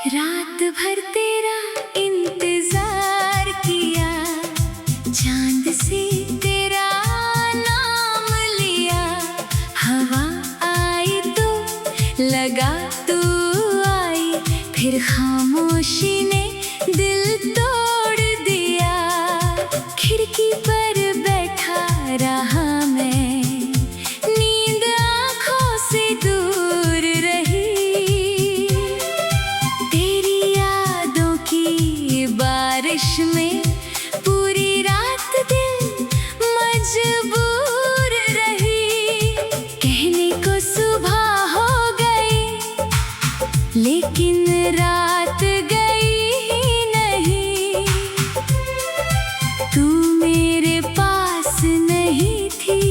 रात भर तेरा इंतजार किया, चांद से तेरा नाम लिया। हवा आई तो लगा तू आई, फिर खामोशी ने दिल तोड़ दिया। खिड़की पर बैठा रहा मैं, नींद आँखों से दूर रही। तेरी यादों की बारिश में पूरी रात दिल मजबूर रही। कहने को सुबह हो गई, लेकिन रात गई ही नहीं। तू मेरे पास नहीं थी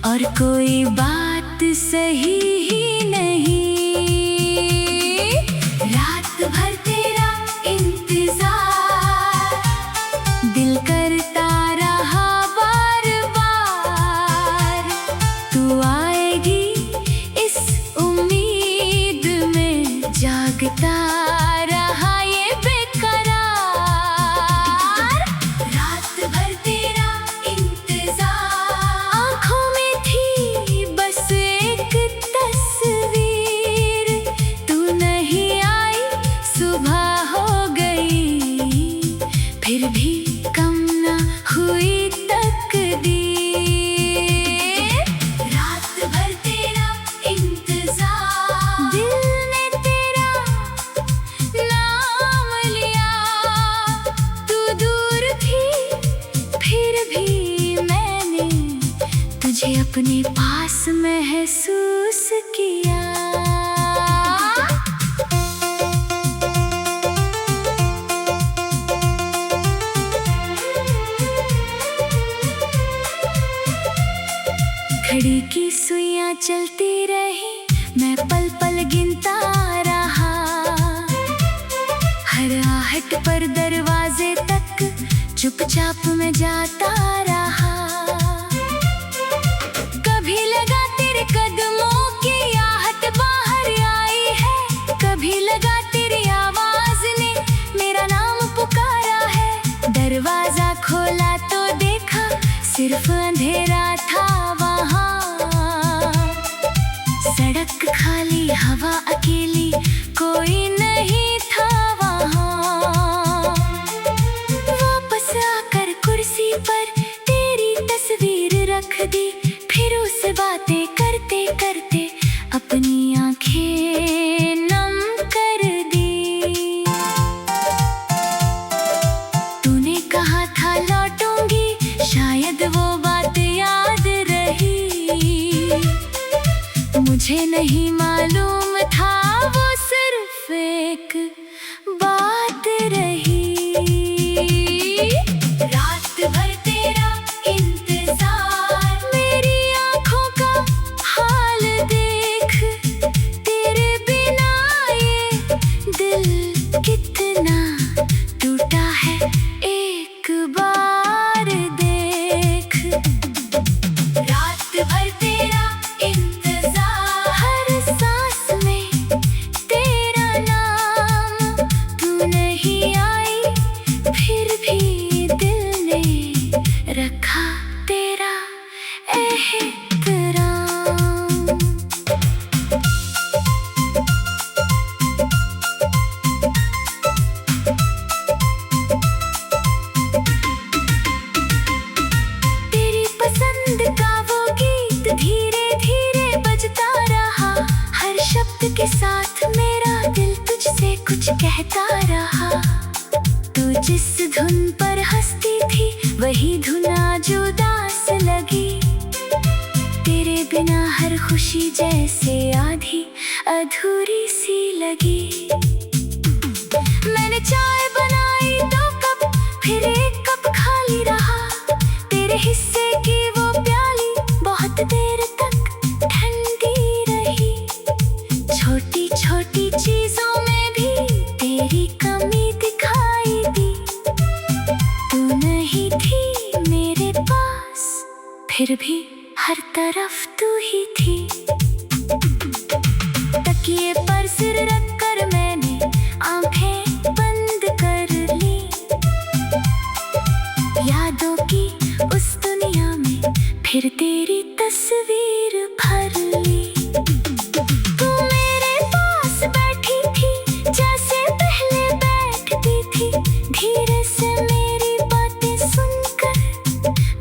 और कोई बात सही ही नहीं। रात भर तेरा इंतजार, दिल करता रहा बार बार। तू आएगी इस उम्मीद में, जागता रहा ये बेकरार। रात भर तेरा इंतजार, आँखों में थी बस एक तस्वीर। तू नहीं आई, सुबह हो गई, फिर भी कम न हुई तकदीर। रात भर तेरा इंतजार, दिल ने तेरा नाम लिया। तू दूर थी, फिर भी मैंने तुझे अपने पास महसूस किया। घड़ी की सुइयां चलती रही, मैं पल पल गिनता रहा। हर आहट पर दरवाजे तक चुपचाप मैं जाता रहा। कभी लगा तेरे कदमों की आहट बाहर आई है, कभी लगा तेरी आवाज ने मेरा नाम पुकारा है। दरवाजा खोला तो देखा सिर्फ अंधेरा था वहाँ। सड़क खाली, हवा अकेली, कोई नहीं था वहाँ। वापस आकर कुर्सी पर तेरी तस्वीर रख दी, फिर उससे बातें करते करते अपनी आंखें नम कर दी। तूने कहा था लौटूंगी, शायद वो बात याद रही। मुझे नहीं मालूम था वो सिर्फ एक बात रही। रात भर तेरा इंतजार, मेरी आँखों का हाल देख। तेरे बिना ये दिल कितना टूटा है, एक बार देख। रात भर तेरा इंतजार, हर सांस में तेरा नाम। तू नहीं आई, फिर भी दिल ने रखा तेरा एहतराम। तेरी पसंद का वो गीत धीरे धीरे बजता रहा। हर शब्द के साथ मेरा दिल तुझसे कुछ कहता रहा। तू जिस धुन पर हंसती थी, वही धुन आज उदास लगी। तेरे बिना हर खुशी जैसे आधी अधूरी सी लगी। मैंने चाय बनाई 2 कप, फिर 1 कप खाली रहा। तेरे हिस्से की वो प्याली बहुत देर तक ठंडी रही। छोटी छोटी चीजों फिर भी हर तरफ तू ही थी। तकिए पर सिर रख कर मैंने आंखें बंद कर ली, यादों की उस दुनिया में फिर तेरी तस्वीर भर ली। तू मेरे पास बैठी थी जैसे पहले बैठती थी, धीरे से मेरी बातें सुनकर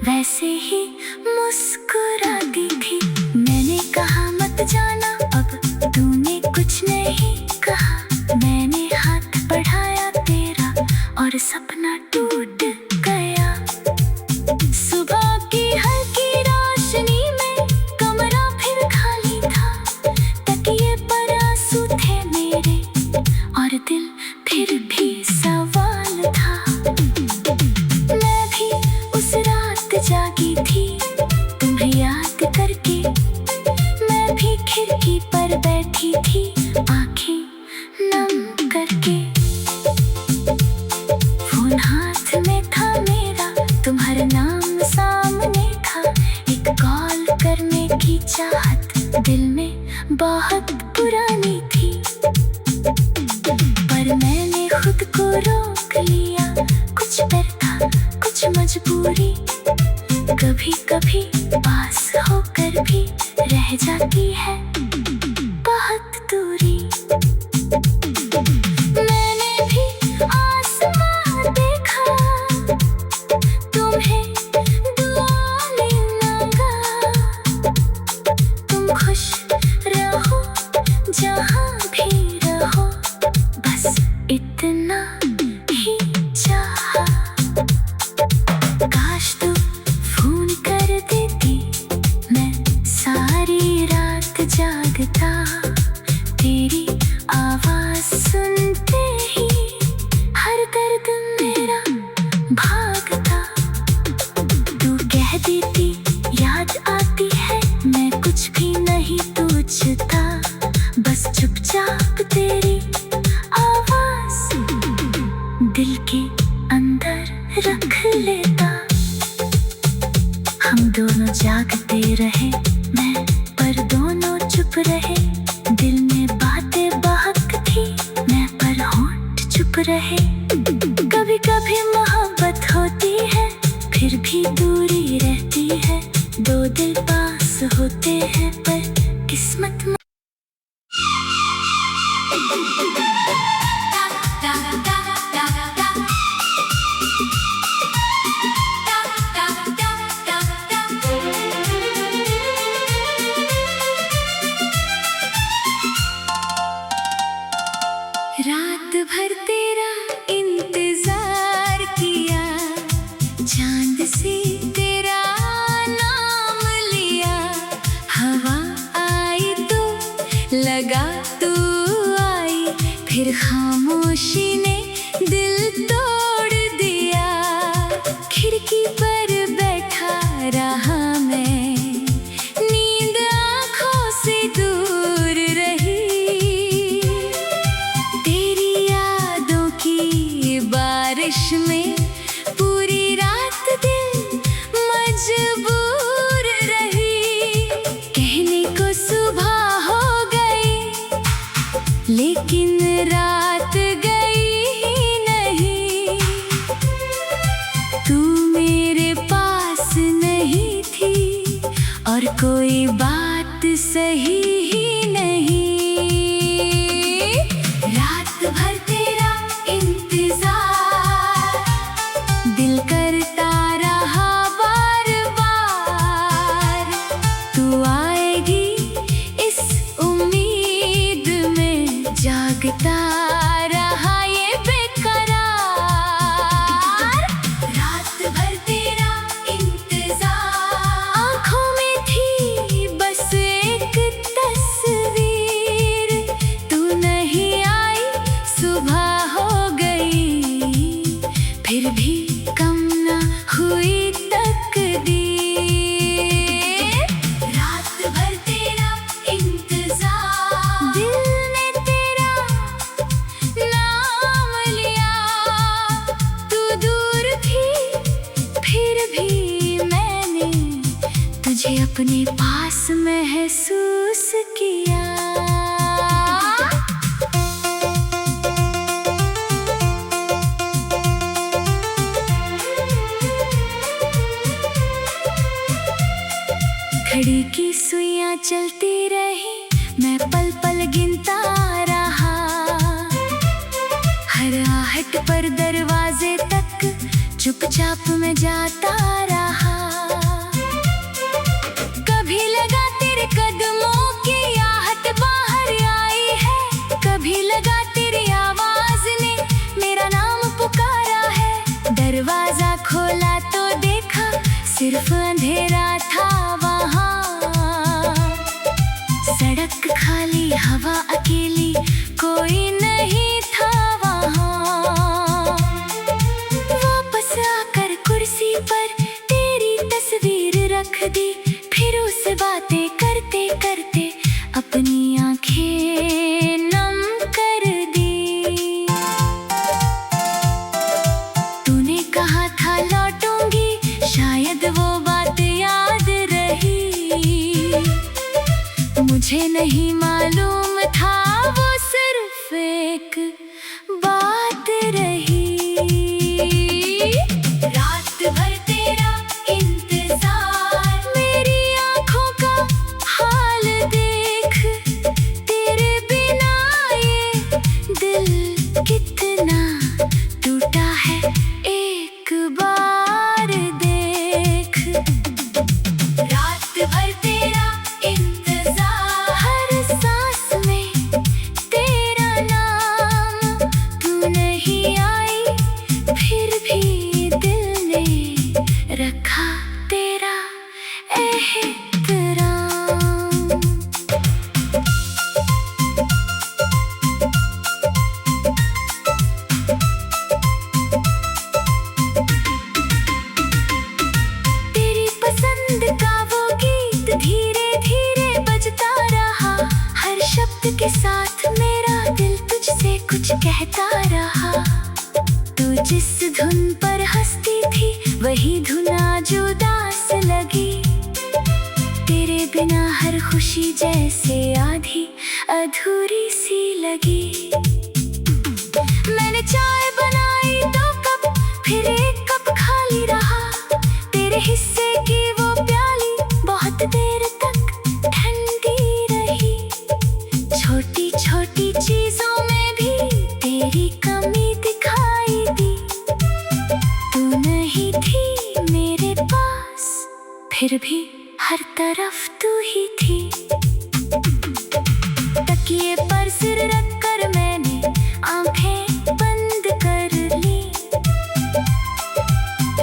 वैसे ही मुस्कुराती थी। मैंने कहा मत जाना, अब तूने कुछ नहीं कहा। मैंने हाथ बढ़ाया तेरा और सपना टूट गया। सुबह की हल्की रोशनी में कमरा फिर खाली था, तकिए पर आंसू थे मेरे और दिल फिर भी सवाल था। मैं भी उस रात जागी थी तुम्हें याद करके, मैं भी खिड़की पर बैठी थी आंखें नम करके। फोन हाथ में था मेरा, तुम्हारा नाम सामने था, एक कॉल करने की चाहत दिल में बहुत पुरानी थी। पर मैंने खुद को रोक लिया, कुछ डर था कुछ मजबूरी, कभी कभी पास होकर भी रह जाती है बहुत दूरी। मैंने भी आसमां देखा, तुम्हें दुआ मांगा। तुम खुश रहो जहाँ भी रहो, बस इतना ही चाहा। काश तू फोन कर देती, मैं सारी रात जागता, तेरी आवाज सुनते ही हर दर्द मेरा भागता। तू कह देती याद आती है, मैं कुछ भी नहीं पूछता, बस चुपचाप तेरी आवाज दिल के अंदर रख लेता। हम दोनों जागते रहे, मैं पर दोनों चुप रहे, दिल में बातें बहक थी मैं पर होंठ चुप रहे। कभी कभी मोहब्बत होती है फिर भी दूरी रहती है, दो दिल पास होते हैं पर किस्मत में रात भर तेरा इंतजार किया, चांद से तेरा नाम लिया। हवा आई तो लगा तू आई, फिर खामोशी ने दिल तोड़ दिया। खिड़की पर बैठा रहा मैं, नींद आँखों से दूर रही। तेरी यादों की बारिश में पूरी रात दिल मजबूर रही। कहने को सुबह हो गई लेकिन रात गई ही नहीं। तू मेरे पास नहीं थी और कोई बात सही ही नहीं। रात भर तेरा इंतजार, दिल करता रहा बार बार। तू आएगी इस उम्मीद में, जागता रहा ये बेकरार। रात भर तेरा इंतजार, आँखों में थी बस एक महसूस किया। घड़ी की सुइयां चलती रही, मैं पल पल गिनता रहा। हर आहट पर दरवाजे तक चुपचाप मैं जाता रहा। कभी लगा तेरे कदमों की आहट बाहर आई है, कभी लगा तेरी आवाज ने मेरा नाम पुकारा है। दरवाजा खोला तो देखा सिर्फ अंधेरा था वहाँ। सड़क खाली, हवा अकेली, कोई नहीं था वहाँ। वापस आकर कुर्सी पर तेरी तस्वीर रख दी, फिर उससे बातें करते करते अपनी आंखें नम कर दी। तूने कहा था लौटूंगी, शायद वो बात याद रही। मुझे नहीं मालूम था वो सिर्फ एक बात रही। रात भर तेरा इंतजार, मेरी आंखों का हाल देख, तेरे बिना ये दिल कितना टूटा है एक बार देख। रात भर तेरा इंतजार, हर सांस में तेरा नाम, तू नहीं आई फिर भी दिल ने रखा तेरा एहतराम। तेरी पसंद का वो गीत धीरे धीरे बजता रहा। हर शब्द के साथ मेरा दिल तुझसे कुछ कहता रहा। तू जिस धुन पर हंसती थी वही धुन आज उदास लगी। तेरे बिना हर खुशी जैसे आधी अधूरी सी लगी। मैंने चाय बनाई 2 कप, फिर 1 कप खाली रहा। तेरे हिस्से की वो प्याली बहुत देर तक ठंडी रही। छोटी छोटी चीजों में भी तेरी कमी दिखाई दी। तू नहीं थी मेरे पास, फिर भी हर तरफ तू ही थी। तकिए पर सिर रखकर मैंने आंखें बंद कर ली।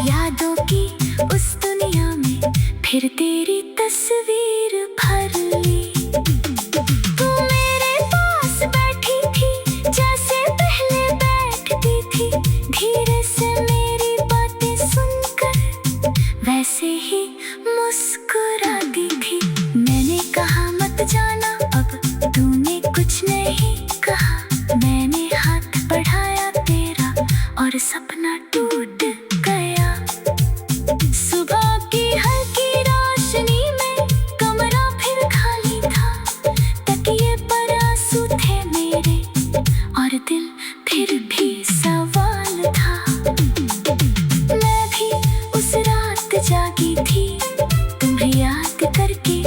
यादों की उस दुनिया में फिर तेरी तस्वीर भर ली। तू मेरे पास बैठी थी जैसे पहले बैठती थी, धीरे से मेरी बातें सुनकर वैसे ही मुस्कुराती थी। मैंने कहा मत जाना, अब तूने कुछ नहीं कहा। मैंने हाथ बढ़ाया तेरा और सपना टूट गया। सुबह की हल्की रोशनी में कमरा फिर खाली था। तकिए पर आंसू थे मेरे और दिल फिर भी सवाल था। मैं भी उस रात जागी थी तुम्हें याद करके।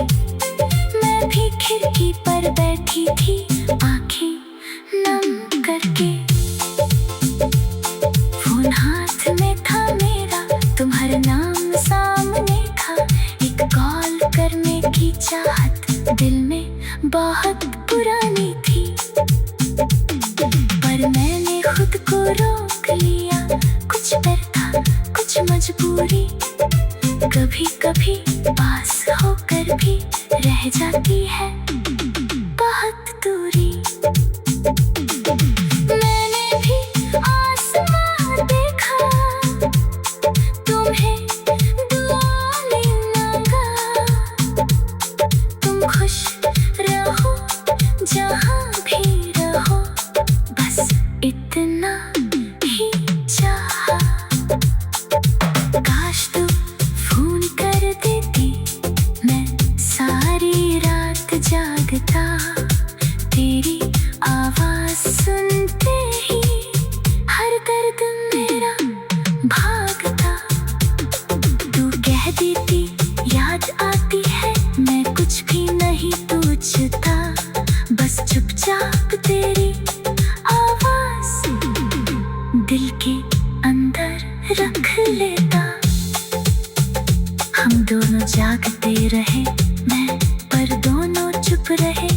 मैं भी खिड़की पर बैठी थी आंखें नम करके। फोन हाथ में था मेरा, तुम्हारा नाम सामने था। एक कॉल करने की चाहत दिल में बहुत पुरानी थी, पर मैंने खुद को रोक लिया। कुछ डर था, कुछ मजबूरी, कभी कभी पास होकर भी रह जाती है बहुत दूरी। मैंने भी आसमां देखा, तुम्हें दुआ मांगा। तुम खुश रहो जहाँ भी रहो, बस इतना ही चाहा। काश तू फोन कर देती, मैं सारी तेरी आवाज सुनते ही हर दर्द मेरा भागता। तू कह देती याद आती है, मैं कुछ भी नहीं पूछता, बस चुपचाप तेरी आवाज दिल के अंदर रख लेता। हम दोनों जागते रहे, मैं पर दोनों चुप रहे।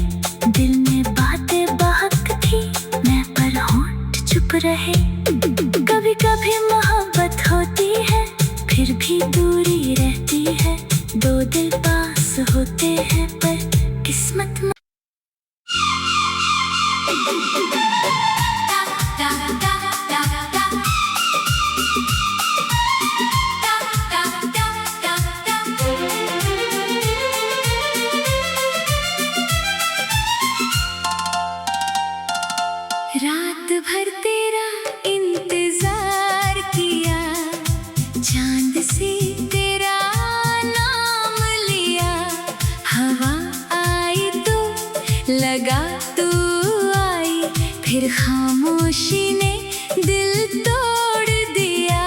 दिल में बातें बहक थी, मैं पर होंठ चुप रहे। कभी कभी मोहब्बत होती है, फिर भी दूरी रहती है। दो दिल पास होते हैं पर किस्मत में रात भर तेरा इंतजार किया, चांद से तेरा नाम लिया। हवा आई तो लगा तू आई, फिर खामोशी ने दिल तोड़ दिया।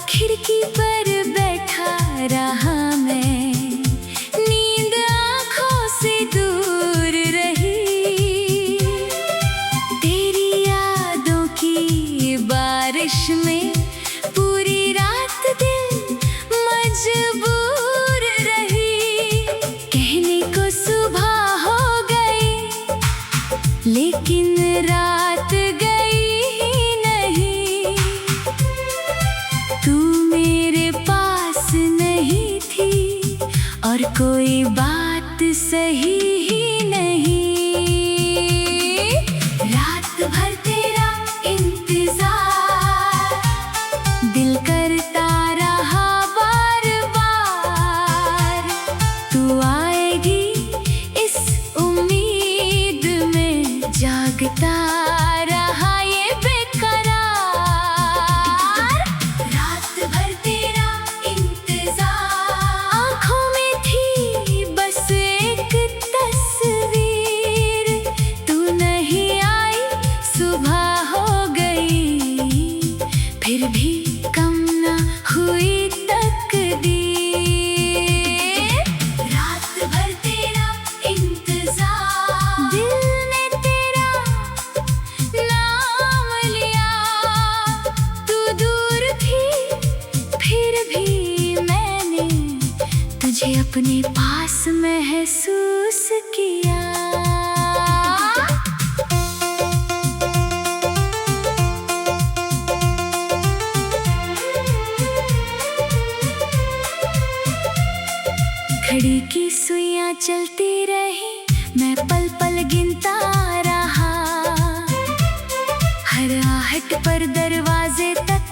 खिड़की पर बैठा रहा मैं, नींद आँखों से दूर रही। तेरी यादों की बारिश में पूरी रात दिल मजबूर रही। कहने को सुबह हो गई, लेकिन रात गई ही नहीं। तू मेरे पास नहीं थी और कोई बात सही ही नहीं। रात भर तेरा इंतजार, दिल करता रहा बार बार। तू आएगी इस उम्मीद में, जागता रहा ये बेकरार। रात भर तेरा इंतजार, आँखों में थी बस एक तस्वीर। तू नहीं आई, सुबह हो गई, फिर भी कम न हुई तकदीर। रात भर तेरा इंतजार, दिल ने तेरा नाम लिया। तू दूर थी, फिर भी मैंने तुझे अपने पास महसूस किया। घड़ी की सुइयां चलती रही, मैं पल पल गिनता रहा। हर आहट पर दरवाजे तक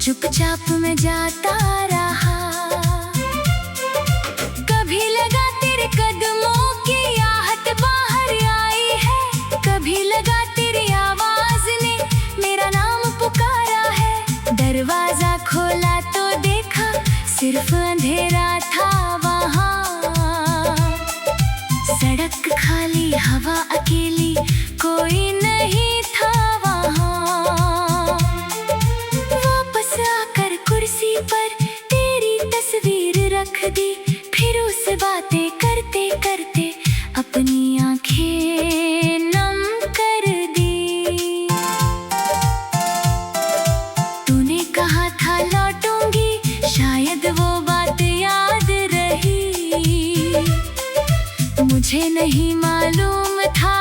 चुपचाप में जाता रहा। कभी लगा तेरे कदमों की आहट बाहर आई है, कभी लगा तेरी आवाज ने मेरा नाम पुकारा है। दरवाजा खोला तो देखा सिर्फ अंधेरा था वहाँ। सड़क खाली, हवा अकेली, कोई नहीं था वहाँ। वापस आकर कुर्सी पर तेरी तस्वीर रख दी, फिर उससे बातें करते करते अपनी आंखें नम कर दी। तूने कहा था लौटूंगी, शायद वो बात याद रही। मुझे नहीं मालूम था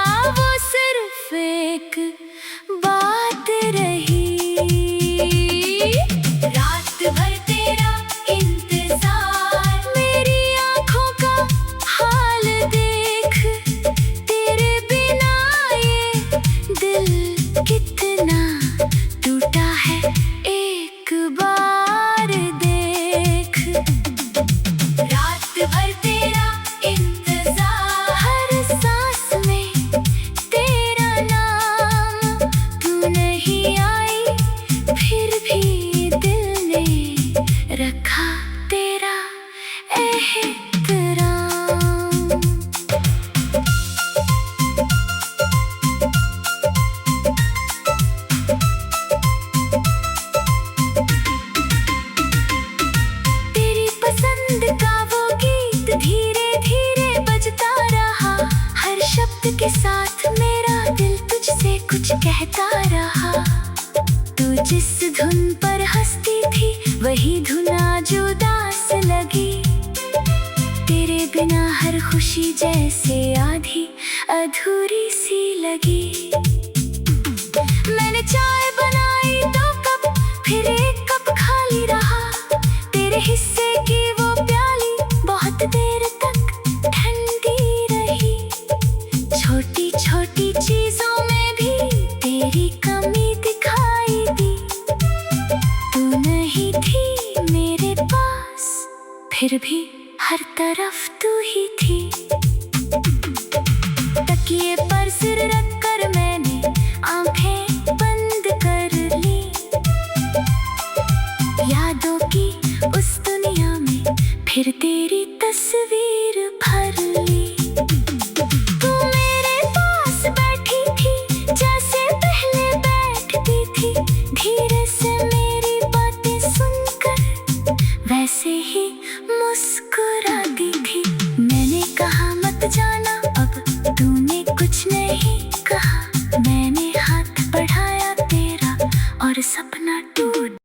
साथ मेरा दिल तुझसे कुछ कहता रहा। तू जिस धुन पर हंसती थी वही धुन आज उदास लगी। तेरे बिना हर खुशी जैसे आधी अधूरी सी लगी। मैंने चाय बनाई 2 कप, फिर 1 कप खाली रहा। तेरे हिस्से की वो प्याली बहुत देर तक ठंडी रही। छोटी छोटी चीजों में भी तेरी कमी दिखाई दी। तू नहीं थी मेरे पास, फिर भी हर तरफ तू ही थी। तकिए पर सिर रखकर मैंने आंखें बंद कर ली। यादों की उस दुनिया में फिर तेरी तस्वीर भर ली। तू मेरे पास बैठी थी जैसे पहले बैठती थी। धीरे से मेरी बातें सुनकर वैसे ही मुस्कुराती थी। मैंने कहा मत जाना